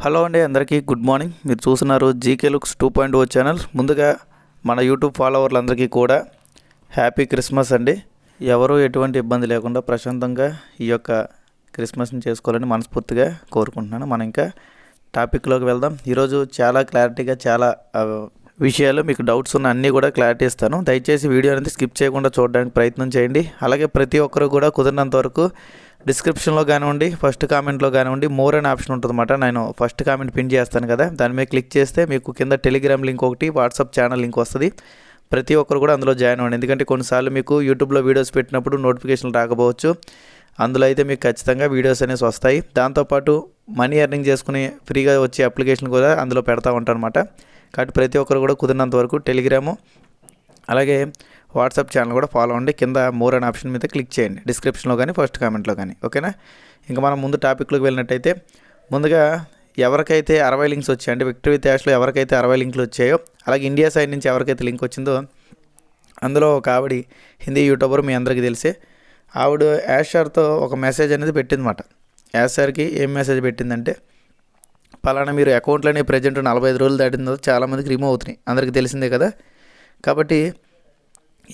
Hello అండి, అందరికీ good morning. మీరు చూస్తున్నారు జీకే లుక్స్ 2.0 ఛానల్. ముందుగా మన యూట్యూబ్ ఫాలోవర్లందరికీ కూడా హ్యాపీ క్రిస్మస్ అండి. ఎవరు ఎటువంటి ఇబ్బంది లేకుండా ప్రశాంతంగా ఈ యొక్క క్రిస్మస్ని చేసుకోవాలని మనస్ఫూర్తిగా కోరుకుంటున్నాను. మనం ఇంకా టాపిక్లోకి వెళ్దాం. ఈరోజు చాలా క్లారిటీగా చాలా విషయాలు మీకు డౌట్స్ ఉన్న అన్నీ కూడా క్లారిటీ ఇస్తాను. దయచేసి వీడియో అనేది స్కిప్ చేయకుండా చూడడానికి ప్రయత్నం చేయండి. అలాగే ప్రతి ఒక్కరు కూడా కుదిరినంత వరకు డిస్క్రిప్షన్లో కానివ్వండి, ఫస్ట్ కామెంట్లో కానివ్వండి, మోర్ అనే ఆప్షన్ ఉంటుందన్నమాట. నేను ఫస్ట్ కామెంట్ పిన్ చేస్తాను కదా, దాని మీద క్లిక్ చేస్తే మీకు కింద టెలిగ్రామ్ లింక్ ఒకటి, వాట్సాప్ ఛానల్ లింక్ వస్తుంది. ప్రతి ఒక్కరు కూడా అందులో జాయిన్ అవ్వండి. ఎందుకంటే కొన్నిసార్లు మీకు యూట్యూబ్లో వీడియోస్ పెట్టినప్పుడు నోటిఫికేషన్లు రాకపోవచ్చు. అందులో అయితే మీకు ఖచ్చితంగా వీడియోస్ అనేవి వస్తాయి. దాంతోపాటు మనీ ఎర్నింగ్ చేసుకుని ఫ్రీగా వచ్చే అప్లికేషన్ కూడా అందులో పెడతా ఉంటాను అనమాట. కాబట్టి ప్రతి ఒక్కరు కూడా కుదిరినంత వరకు టెలిగ్రాము అలాగే వాట్సాప్ ఛానల్ కూడా ఫాలో అవ్వండి. కింద మోర్ అనే ఆప్షన్ మీద క్లిక్ చేయండి, డిస్క్రిప్షన్లో కానీ ఫస్ట్ కామెంట్లో కానీ. ఓకేనా? ఇంకా మనం ముందు టాపిక్లోకి వెళ్ళినట్టయితే, ముందుగా ఎవరికైతే 60 లింక్స్ వచ్చాయి, అంటే విక్టరీ డాష్లో ఎవరికైతే 60 లింకులు వచ్చాయో, అలాగే ఇండియా సైడ్ నుంచి ఎవరికైతే లింక్ వచ్చిందో, అందులో ఒక ఆవిడ హిందీ యూట్యూబర్ మీ అందరికీ తెలిసే, ఆవిడ యాషర్తో ఒక మెసేజ్ అనేది పెట్టిందన్నమాట. యాషర్కి ఏం మెసేజ్ పెట్టిందంటే, పలానా మీరు అకౌంట్లోనే ప్రజెంట్ 45 రోజులు దాటిందో చాలామందికి రిమూవ్ అవుతున్నాయి, అందరికీ తెలిసిందే కదా. కాబట్టి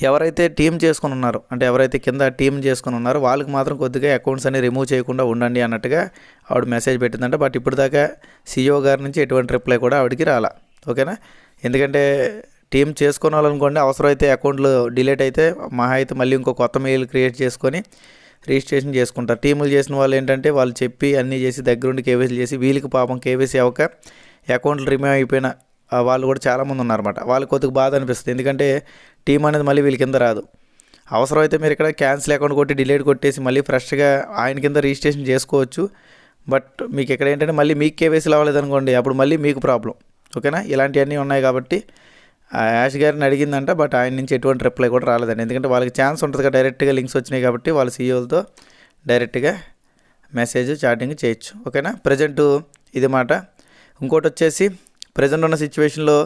ఎవరైతే టీం చేసుకుని ఉన్నారో, అంటే ఎవరైతే కింద టీం చేసుకుని ఉన్నారో వాళ్ళకి మాత్రం కొద్దిగా అకౌంట్స్ అన్ని రిమూవ్ చేయకుండా ఉండండి అన్నట్టుగా ఆవిడ మెసేజ్ పెట్టిందంట. బట్ ఇప్పుడు దాకా CEO గారి నుంచి ఎటువంటి రిప్లై కూడా ఆవిడకి రాలా. ఓకేనా? ఎందుకంటే టీం చేసుకోవాలనుకోండి, అవసరమైతే అకౌంట్లు డిలీట్ అయితే మహా అయితే మళ్ళీ ఇంకో కొత్త మెయిల్ క్రియేట్ చేసుకొని రిజిస్ట్రేషన్ చేసుకుంటారు. టీములు చేసిన వాళ్ళు ఏంటంటే వాళ్ళు చెప్పి అన్నీ చేసి దగ్గరుండి కేవైసీ చేసి, వీళ్ళకి పాపం కేవైసీ అవ్వక అకౌంట్లు రిమూవ్ అయిపోయిన వాళ్ళు కూడా చాలామంది ఉన్నారన్నమాట. వాళ్ళకి కొద్దిగా బాధ అనిపిస్తుంది. ఎందుకంటే టీం అనేది మళ్ళీ వీళ్ళ కింద రాదు. అవసరమైతే మీరు ఇక్కడ క్యాన్సిల్ అకౌంట్ కొట్టి డిలీట్ కొట్టేసి మళ్ళీ ఫ్రెష్గా ఆయన కింద రిజిస్ట్రేషన్ చేసుకోవచ్చు. బట్ మీకు ఇక్కడ ఏంటంటే మళ్ళీ మీకు కేవైసీ అవ్వలేదనుకోండి, అప్పుడు మళ్ళీ మీకు ప్రాబ్లం. ఓకేనా? ఇలాంటివన్నీ ఉన్నాయి. కాబట్టి యాష్ గారిని అడిగిందంట, బట్ ఆయన నుంచి ఎటువంటి రిప్లై కూడా రాలేదండి. ఎందుకంటే వాళ్ళకి ఛాన్స్ ఉంటుంది కదా, డైరెక్ట్గా లింక్స్ వచ్చినాయి కాబట్టి వాళ్ళ CEOలతో డైరెక్ట్గా మెసేజ్ చాటింగ్ చేయొచ్చు. ఓకేనా? ప్రజెంట్ ఇది మాట. ఇంకోటి వచ్చేసి, ప్రజెంట్ ఉన్న సిచ్యువేషన్లో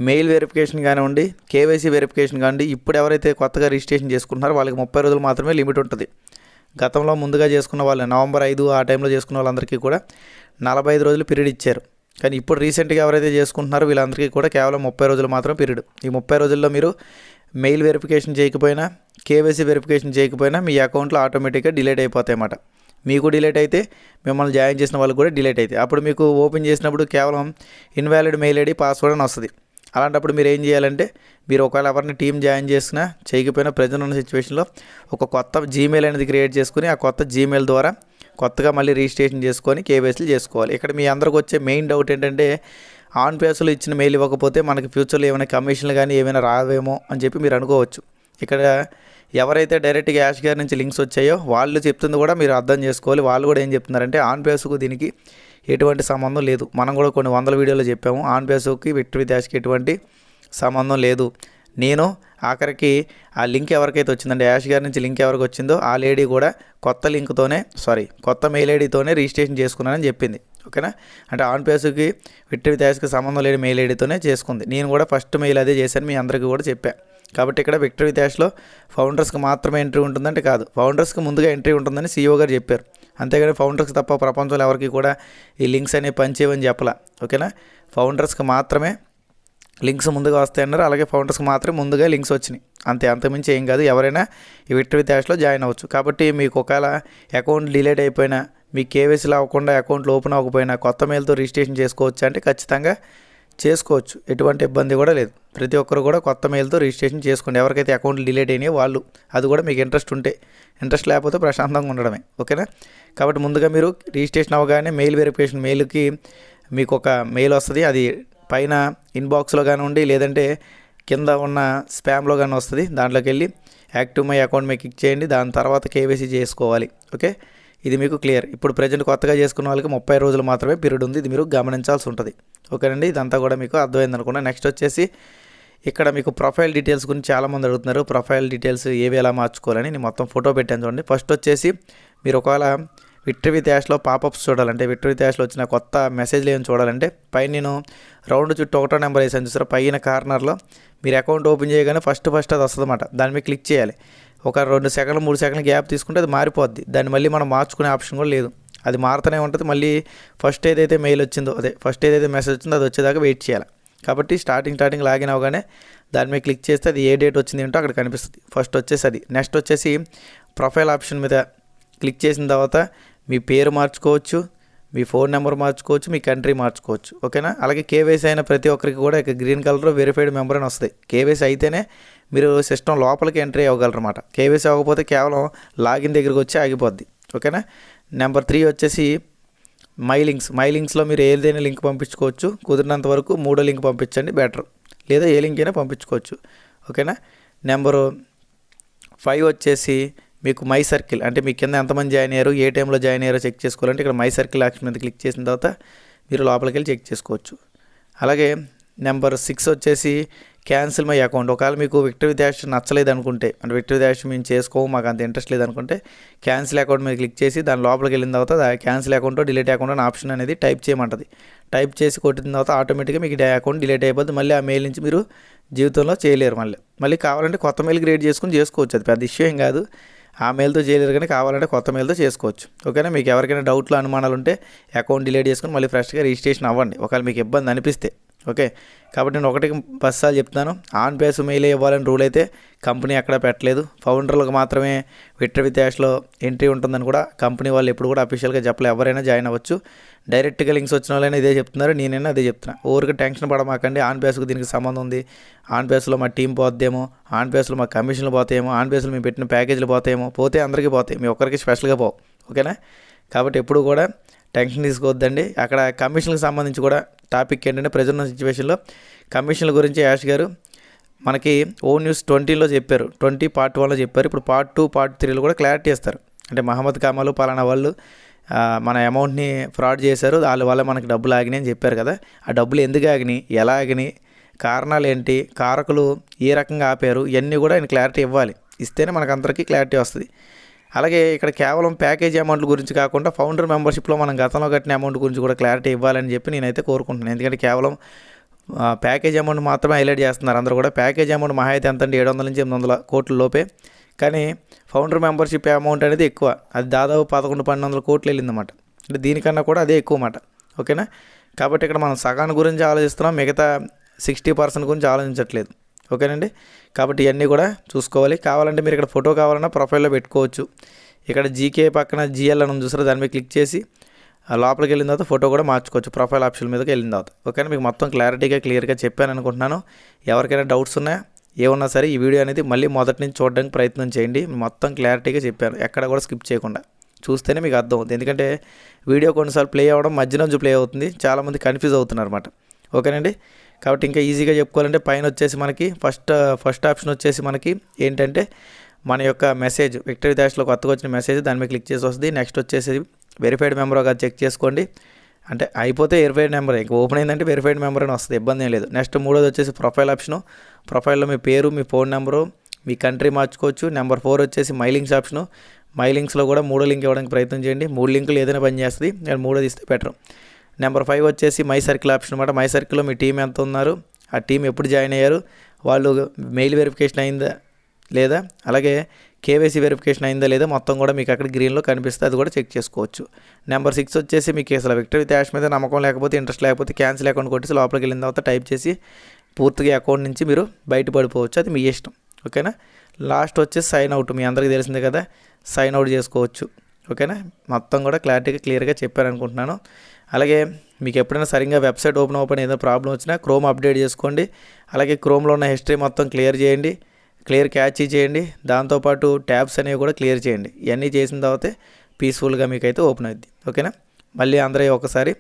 మెయిల్ వెరిఫికేషన్ కానివ్వండి, కేవైసీ వెరిఫికేషన్ కానివ్వండి, ఇప్పుడు ఎవరైతే కొత్తగా రిజిస్ట్రేషన్ చేసుకుంటున్నారో వాళ్ళకి 30 రోజులు మాత్రమే లిమిట్ ఉంటుంది. గతంలో ముందుగా చేసుకున్న వాళ్ళు నవంబర్ 5 ఆ టైంలో చేసుకున్న వాళ్ళందరికీ కూడా 45 రోజులు పీరియడ్ ఇచ్చారు. కానీ ఇప్పుడు రీసెంట్గా ఎవరైతే చేసుకుంటున్నారో వీళ్ళందరికీ కూడా కేవలం 30 రోజులు మాత్రం పీరియడ్. ఈ 30 రోజుల్లో మీరు మెయిల్ వెరిఫికేషన్ చేయకపోయినా, కేవైసీ వెరిఫికేషన్ చేయకపోయినా మీ అకౌంట్లో ఆటోమేటిక్గా డిలీట్ అయిపోతాయి అన్నమాట. మీకు డిలీట్ అయితే మిమ్మల్ని జాయిన్ చేసిన వాళ్ళకి కూడా డిలీట్ అవుతాయి. అప్పుడు మీకు ఓపెన్ చేసినప్పుడు కేవలం ఇన్వాలిడ్ మెయిల్ ఐడి పాస్వర్డ్ అని వస్తుంది. అలాంటప్పుడు మీరు ఏం చేయాలంటే, మీరు ఒకవేళ ఎవరిని టీం జాయిన్ చేసినా చేయకపోయినా ప్రజెంట్ ఉన్న సిచ్యువేషన్లో ఒక కొత్త జీమెయిల్ అనేది క్రియేట్ చేసుకుని, ఆ కొత్త జీమెయిల్ ద్వారా కొత్తగా మళ్ళీ రిజిస్ట్రేషన్ చేసుకొని కేవైసీలు చేసుకోవాలి. ఇక్కడ మీ అందరికి వచ్చే మెయిన్ డౌట్ ఏంటంటే, ఆన్ పేస్లో ఇచ్చిన మెయిల్ ఇవ్వకపోతే మనకి ఫ్యూచర్లో ఏమైనా కమిషన్లు కానీ ఏమైనా రావేమో అని చెప్పి మీరు అనుకోవచ్చు. ఇక్కడ ఎవరైతే డైరెక్ట్గా యాష్ గారి నుంచి లింక్స్ వచ్చాయో వాళ్ళు చెప్తుంది కూడా మీరు అర్థం చేసుకోవాలి. వాళ్ళు కూడా ఏం చెప్తున్నారంటే, ఆన్ పేస్కు దీనికి ఎటువంటి సంబంధం లేదు. మనం కూడా కొన్ని వందల వీడియోలో చెప్పాము, ఆన్ పేస్కి విక్టరీ డాష్కి ఎటువంటి సంబంధం లేదు. నేను ఆఖరికి ఆ లింక్ ఎవరికైతే వచ్చిందంటే, యాష్ గారి నుంచి లింక్ ఎవరికి వచ్చిందో ఆ లేడీ కూడా కొత్త మెయిల్ ఐడితోనే రిజిస్ట్రేషన్ చేసుకున్నానని చెప్పింది. ఓకేనా? అంటే ఆన్ పేస్కి విక్టరీ డాష్కి సంబంధం లేని మెయిల్ ఐడితోనే చేసుకుంది. నేను కూడా ఫస్ట్ మెయిల్ అదే చేశాను, మీ అందరికీ కూడా చెప్పా. కాబట్టి ఇక్కడ విక్టరీ డాష్లో ఫౌండర్స్కి మాత్రమే ఎంట్రీ ఉంటుందంటే కాదు, ఫౌండర్స్కి ముందుగా ఎంట్రీ ఉంటుందని CEO గారు చెప్పారు. అంతేగాని ఫౌండర్స్కి తప్ప ప్రపంచంలో ఎవరికి కూడా ఈ లింక్స్ అనేవి పనిచేయమని చెప్పాల. ఓకేనా? ఫౌండర్స్కి మాత్రమే లింక్స్ ముందుగా వస్తాయన్నారు. అలాగే ఫౌండర్స్కి మాత్రమే ముందుగా లింక్స్ వచ్చినాయి. అంతకుమించి ఏం కాదు. ఎవరైనా ఈ విక్టరీ డాష్లో జాయిన్ అవ్వచ్చు. కాబట్టి మీకు ఒకవేళ అకౌంట్ డిలీట్ అయిపోయినా, మీ కేవైసీలు అవ్వకుండా అకౌంట్లు ఓపెన్ అవ్వకపోయినా కొత్త మెయిల్తో రిజిస్ట్రేషన్ చేసుకోవచ్చు అంటే ఖచ్చితంగా చేసుకోవచ్చు. ఎటువంటి ఇబ్బంది కూడా లేదు. ప్రతి ఒక్కరు కూడా కొత్త మెయిల్తో రిజిస్ట్రేషన్ చేసుకోండి. ఎవరికైతే అకౌంట్లు డిలీట్ అయినాయో వాళ్ళు. అది కూడా మీకు ఇంట్రెస్ట్ ఉంటే, ఇంట్రెస్ట్ లేకపోతే ప్రశాంతంగా ఉండడమే. ఓకేనా? కాబట్టి ముందుగా మీరు రిజిస్ట్రేషన్ అవ్వగానే మెయిల్ వెరిఫికేషన్ మెయిల్కి మీకు ఒక మెయిల్ వస్తుంది. అది పైన ఇన్బాక్స్లో కానివ్వండి, లేదంటే కింద ఉన్న స్పామ్లో కానీ వస్తుంది. దాంట్లోకి వెళ్ళి యాక్టివ్ మై అకౌంట్ మీద క్లిక్ చేయండి. దాని తర్వాత కేవైసీ చేసుకోవాలి. ఓకే? ఇది మీకు క్లియర్. ఇప్పుడు ప్రజెంట్ కొత్తగా చేసుకున్న వాళ్ళకి 30 రోజులు మాత్రమే పీరియడ్ ఉంది. ఇది మీరు గమనించాల్సి ఉంటుంది. ఓకేనండి? ఇదంతా కూడా మీకు అర్థమైంది అనుకున్నా. నెక్స్ట్ వచ్చేసి, ఇక్కడ మీకు ప్రొఫైల్ డీటెయిల్స్ గురించి చాలామంది అడుగుతున్నారు. ప్రొఫైల్ డీటెయిల్స్ ఏవి ఎలా మార్చుకోవాలని నేను మొత్తం ఫోటో పెట్టాను చూడండి. ఫస్ట్ వచ్చేసి, మీరు ఒకవేళ విక్టరీ డాష్లో పాపప్స్ చూడాలంటే, విక్టరీ డాష్లో వచ్చిన కొత్త మెసేజ్లు ఏమైనా చూడాలంటే, పైన నేను రౌండ్ చుట్టూ 1వ నెంబర్ వేసాను చూసారా, పైన కార్నర్లో మీరు అకౌంట్ ఓపెన్ చేయగానే ఫస్ట్ అది వస్తుంది అన్నమాట. దాని మీద క్లిక్ చేయాలి. ఒక 2 సెకండ్లు 3 సెకండ్లు గ్యాప్ తీసుకుంటే అది మారిపోద్ది. దాన్ని మళ్ళీ మనం మార్చుకునే ఆప్షన్ కూడా లేదు. అది మారుతూనే ఉంటుంది. మళ్ళీ ఫస్ట్ ఏదైతే మెయిల్ వచ్చిందో ఫస్ట్ ఏదైతే మెసేజ్ వచ్చిందో అది వచ్చేదాకా వెయిట్ చేయాలి. కాబట్టి స్టార్టింగ్ లాగిన్ అవగానే దాని మీద క్లిక్ చేస్తే అది ఏ డేట్ వచ్చింది ఏంటో అక్కడ కనిపిస్తుంది. ఫస్ట్ వచ్చేసి అది. నెక్స్ట్ వచ్చేసి ప్రొఫైల్ ఆప్షన్ మీద క్లిక్ చేసిన తర్వాత మీ పేరు మార్చుకోవచ్చు, మీ ఫోన్ నెంబర్ మార్చుకోవచ్చు, మీ కంట్రీ మార్చుకోవచ్చు. ఓకేనా. అలాగే కేవైసీ అయిన ప్రతి ఒక్కరికి కూడా ఇక గ్రీన్ కలర్ వెరిఫైడ్ మెంబర్ అని వస్తుంది. కేవైసీ అయితేనే మీరు సిస్టమ్ లోపలికి ఎంట్రీ అవ్వగలరన్నమాట. కేవైసీ అవ్వకపోతే కేవలం లాగిన్ దగ్గరికి వచ్చి ఆగిపోద్ది. ఓకేనా. నెంబర్ 3 వచ్చేసి మై లింక్స్లో మీరు ఏదైనా లింక్ పంపించుకోవచ్చు. కుదిరినంత వరకు 3వ లింక్ పంపించండి బెటర్, లేదా ఏ లింక్ అయినా పంపించుకోవచ్చు. ఓకేనా. నెంబరు 5 వచ్చేసి మీకు మై సర్కిల్, అంటే మీ కింద ఎంతమంది జాయిన్ అయ్యారు, ఏ టైంలో జాయిన్ అయ్యారో చెక్ చేసుకోవాలంటే ఇక్కడ మై సర్కిల్ ఆప్షన్ మీద క్లిక్ చేసిన తర్వాత మీరు లోపలికి వెళ్ళి చెక్ చేసుకోవచ్చు. అలాగే నెంబర్ 6 వచ్చేసి క్యాన్సిల్ మై అకౌంట్. ఒకవేళ మీకు విక్టరీ డాష్ నచ్చలేదు అనుకుంటే, అంటే విక్టరీ డాష్ మేము చేసుకోము, మాకు అంత ఇంట్రెస్ట్ లేదనుకుంటే క్యాన్సిల్ అకౌంట్ మీద క్లిక్ చేసి దాని లోపలికి వెళ్ళిన తర్వాత క్యాన్సిల్ అకౌంట్ డిలీట్ అకౌంట్ అని ఆప్షన్ అనేది టైప్ చేయమంటుంది. టైప్ చేసి కొట్టిన తర్వాత ఆటోమేటిక్గా మీకు అకౌంట్ డిలీట్ అయిపోతుంది. మళ్ళీ ఆ మెయిల్ నుంచి మీరు జీవితంలో చేయలేరు. మళ్ళీ కావాలంటే కొత్త మెయిల్ క్రియేట్ చేసుకుని చేసుకోవచ్చు. అది పెద్ద ఇష్యూ ఏం కాదు. ఆ మెయిల్తో చేయలేరు కానీ కావాలంటే కొత్త మెయిల్తో చేసుకోవచ్చు. ఓకేనా. మీకు ఎవరికైనా డౌట్లు అనుమానాలు ఉంటే అకౌంట్ డిలీట్ చేసుకుని మళ్ళీ ఫ్రెష్గా రిజిస్ట్రేషన్ అవ్వండి ఒకవేళ మీకు ఇబ్బంది అనిపిస్తే. ఓకే. కాబట్టి నేను ఒకటికి 10 సార్లు చెప్తాను, ఆన్ బేస్ మెయిల్ ఇవ్వాలని రూల్ అయితే కంపెనీ ఎక్కడ పెట్టలేదు. ఫౌండర్లకు మాత్రమే విక్టరీ డాష్లో ఎంట్రీ ఉంటుందని కూడా కంపెనీ వాళ్ళు ఎప్పుడు కూడా అఫీషియల్గా చెప్పలేదు. ఎవరైనా జాయిన్ అవ్వచ్చు. డైరెక్ట్గా లింక్స్ వచ్చిన వాళ్ళైనా ఇదే చెప్తున్నారు, నేనైనా అదే చెప్తున్నా. ఊరికి టెన్షన్ పడమాకండి. ఆన్ బేస్కు దీనికి సంబంధం ఉంది, ఆన్ బేస్లో మా టీం పోద్దేమో, ఆన్ బేస్లో మా కమిషన్లు పోతాయేమో, ఆన్ బేస్లో మేము పెట్టిన ప్యాకేజీలు పోతాయేమో, పోతే అందరికీ పోతాయి, మీ ఒక్కరికి స్పెషల్గా పోవు. ఓకేనా. కాబట్టి ఎప్పుడు కూడా టెన్షన్ తీసుకోవద్దండి. అక్కడ కమిషన్కి సంబంధించి కూడా టాపిక్ ఏంటంటే ప్రజెంట్ ఉన్న సిచ్యువేషన్లో కమిషన్ల గురించి యాష్ గారు మనకి న్యూస్ 20లో చెప్పారు, 20 పార్ట్ 1లో చెప్పారు. ఇప్పుడు పార్ట్ 2 పార్ట్ 3లో కూడా క్లారిటీ ఇస్తారు. అంటే మహమ్మద్ కామాలు పలానా వాళ్ళు మన అమౌంట్ని ఫ్రాడ్ చేశారు, వాళ్ళ వల్ల మనకి డబ్బులు ఆగినాయి అని చెప్పారు కదా. ఆ డబ్బులు ఎందుకు ఆగినాయి, ఎలా ఆగినాయి, కారణాలు ఏంటి, కారకులు ఏ రకంగా ఆపారు, ఇవన్నీ కూడా ఆయన క్లారిటీ ఇవ్వాలి. ఇస్తేనే మనకు అందరికీ క్లారిటీ వస్తుంది. అలాగే ఇక్కడ కేవలం ప్యాకేజీ అమౌంట్ల గురించి కాకుండా ఫౌండర్ మెంబర్షిప్లో మనం గతంలో కట్టిన అమౌంట్ గురించి కూడా క్లారిటీ ఇవ్వాలని చెప్పి నేనైతే కోరుకుంటున్నాను. ఎందుకంటే కేవలం ప్యాకేజ్ అమౌంట్ మాత్రమే హైలైట్ చేస్తున్నారు అందరూ కూడా. ప్యాకేజ్ అమౌంట్ మహా అయితే ఎంత అంటే 700 నుంచి 800 కోట్ల లోపే, కానీ ఫౌండర్ మెంబర్షిప్ అమౌంట్ అనేది ఎక్కువ. అది దాదాపు 1100-1200 కోట్లు వెళ్ళిందన్నమాట. అంటే దీనికన్నా కూడా అదే ఎక్కువ మాట. ఓకేనా. కాబట్టి ఇక్కడ మనం సగాన్ని గురించి ఆలోచిస్తున్నాం, మిగతా 60% గురించి ఆలోచించట్లేదు. ఓకేనండి. కాబట్టి ఇవన్నీ కూడా చూసుకోవాలి. కావాలంటే మీరు ఇక్కడ ఫోటో కావాలన్నా ప్రొఫైల్లో పెట్టుకోవచ్చు. ఇక్కడ జీకే పక్కన జిఎల్ అని చూసారు, దాని మీద క్లిక్ చేసి లోపలికి వెళ్ళిన తర్వాత ఫోటో కూడా మార్చుకోవచ్చు ప్రొఫైల్ ఆప్షన్ మీదకి వెళ్ళిన తర్వాత. ఓకేనా. మీకు మొత్తం క్లియర్గా చెప్పాను అనుకుంటున్నాను. ఎవరికైనా డౌట్స్ ఉన్నాయా ఏమన్నా సరే ఈ వీడియో అనేది మళ్ళీ మొదటి నుంచి చూడడానికి ప్రయత్నం చేయండి. మొత్తం క్లారిటీగా చెప్పాను, ఎక్కడ కూడా స్కిప్ చేయకుండా చూస్తేనే మీకు అర్థం అవుతుంది. ఎందుకంటే వీడియో కొన్నిసార్లు ప్లే అవ్వడం మధ్య నుంచి ప్లే అవుతుంది, చాలామంది కన్ఫ్యూజ్ అవుతున్నారు అనమాట. ఓకేనండి. కాబట్టి ఇంకా ఈజీగా చెప్పుకోవాలంటే పైన వచ్చేసి మనకి ఫస్ట్ ఆప్షన్ వచ్చేసి మనకి ఏంటంటే మన యొక్క మెసేజ్, విక్టరీ డాష్లో కొత్తగా వచ్చిన మెసేజ్, దాని మీద క్లిక్ చేసి వస్తుంది. నెక్స్ట్ వచ్చేసి వెరిఫైడ్ మెంబర్ కాదు చెక్ చేసుకోండి. అంటే అయిపోతే వెరిఫైడ్ నెంబర్, ఇంకా ఓపెన్ అయిందంటే వెరిఫైడ్ మెంబర్ అని వస్తుంది, ఇబ్బంది ఏం లేదు. నెక్స్ట్ 3వది వచ్చేసి ప్రొఫైల్ ఆప్షను. ప్రొఫైల్లో మీ పేరు, మీ ఫోన్ నెంబరు, మీ కంట్రీ మార్చుకోవచ్చు. నెంబర్ 4 వచ్చేసి మై లింక్స్ ఆప్షను. మై లింక్స్లో కూడా 3వ లింక్ ఇవ్వడానికి ప్రయత్నం చేయండి. 3 లింకులు ఏదైనా పని చేస్తుంది, నేను 3వది ఇస్తే బెటర్. నెంబర్ 5 వచ్చేసి మై సర్కిల్ ఆప్షన్ అనమాట. మై సర్కిల్లో మీ టీం ఎంత ఉన్నారు, ఆ టీం ఎప్పుడు జాయిన్ అయ్యారు, వాళ్ళు మెయిల్ వెరిఫికేషన్ అయిందా లేదా, అలాగే కేవైసీ వెరిఫికేషన్ అయిందా లేదా, మొత్తం కూడా మీకు అక్కడ గ్రీన్లో కనిపిస్తే అది కూడా చెక్ చేసుకోవచ్చు. నెంబర్ 6 వచ్చేసి మీకు అసలు విక్టరీ డాష్ మీద నమ్మకం లేకపోతే, ఇంట్రెస్ట్ లేకపోతే క్యాన్సిల్ అకౌంట్ కొట్టేసి లోపలికి వెళ్ళిన తర్వాత టైప్ చేసి పూర్తిగా అకౌంట్ నుంచి మీరు బయటపడిపోవచ్చు, అది మీ ఇష్టం. ఓకేనా. లాస్ట్ వచ్చేసి సైన్ అవుట్, మీ అందరికీ తెలిసిందే కదా, సైన్ అవుట్ చేసుకోవచ్చు. ఓకేనా. మొత్తం కూడా క్లియర్గా చెప్పారనుకుంటున్నాను. అలాగే మీకు ఎప్పుడైనా సరిగ్గా వెబ్సైట్ ఓపెన్ ఏదైనా ప్రాబ్లం వచ్చినా క్రోమ్ అప్డేట్ చేసుకోండి. అలాగే క్రోమ్లో ఉన్న హిస్టరీ మొత్తం క్లియర్ క్యాచ్ చేయండి. దాంతోపాటు ట్యాబ్స్ అనేవి కూడా క్లియర్ చేయండి. ఇవన్నీ చేసిన తర్వాతే పీస్ఫుల్గా మీకైతే ఓపెన్ అవుద్ది. ఓకేనా. మళ్ళీ అందరూ ఒకసారి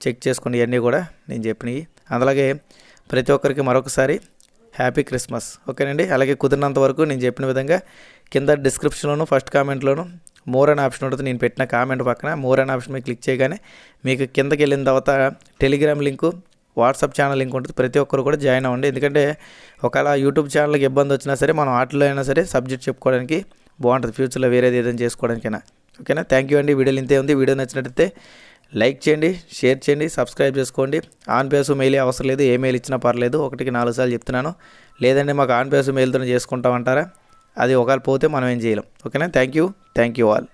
చెక్ చేసుకోండి ఇవన్నీ కూడా నేను చెప్పినవి. అలాగే ప్రతి ఒక్కరికి మరొకసారి హ్యాపీ క్రిస్మస్. ఓకేనండి. అలాగే కుదిరినంత వరకు నేను చెప్పిన విధంగా కింద డిస్క్రిప్షన్లోను ఫస్ట్ కామెంట్లోను మోర్ అనే ఆప్షన్ ఉంటుంది. నేను పెట్టిన కామెంట్ పక్కన మోర్ అనే ఆప్షన్ మీద క్లిక్ చేయగానే మీకు కిందకి వెళ్ళిన తర్వాత Telegram link, WhatsApp channel link ఉంటుంది. ప్రతి ఒక్కరు కూడా జాయిన్ అవ్వండి. ఎందుకంటే ఒకవేళ యూట్యూబ్ ఛానల్కి ఇబ్బంది వచ్చినా సరే మనం వాటిలో అయినా సరే సబ్జెక్ట్ చెప్పుకోవడానికి బాగుంటుంది, ఫ్యూచర్లో వేరేది ఏదైనా చేసుకోవడానికైనా. ఓకేనా. థ్యాంక్ యూ అండి. వీడియోలు ఇంతే ఉంది. వీడియో నచ్చినట్టయితే లైక్ చేయండి, షేర్ చేయండి, సబ్స్క్రైబ్ చేసుకోండి. ఆన్ బేస్ మెయిల్ అవసరం లేదు, ఏ మెయిల్ ఇచ్చినా పర్లేదు. 1కి 4 సార్లు చెప్తున్నాను. లేదంటే మాకు ఆన్ బేస్ మెయిల్తో చేసుకుంటామంటారా, అది ఒకవేళ పోతే మనం ఏం చేయలేం. ఓకేనా. Thank you all.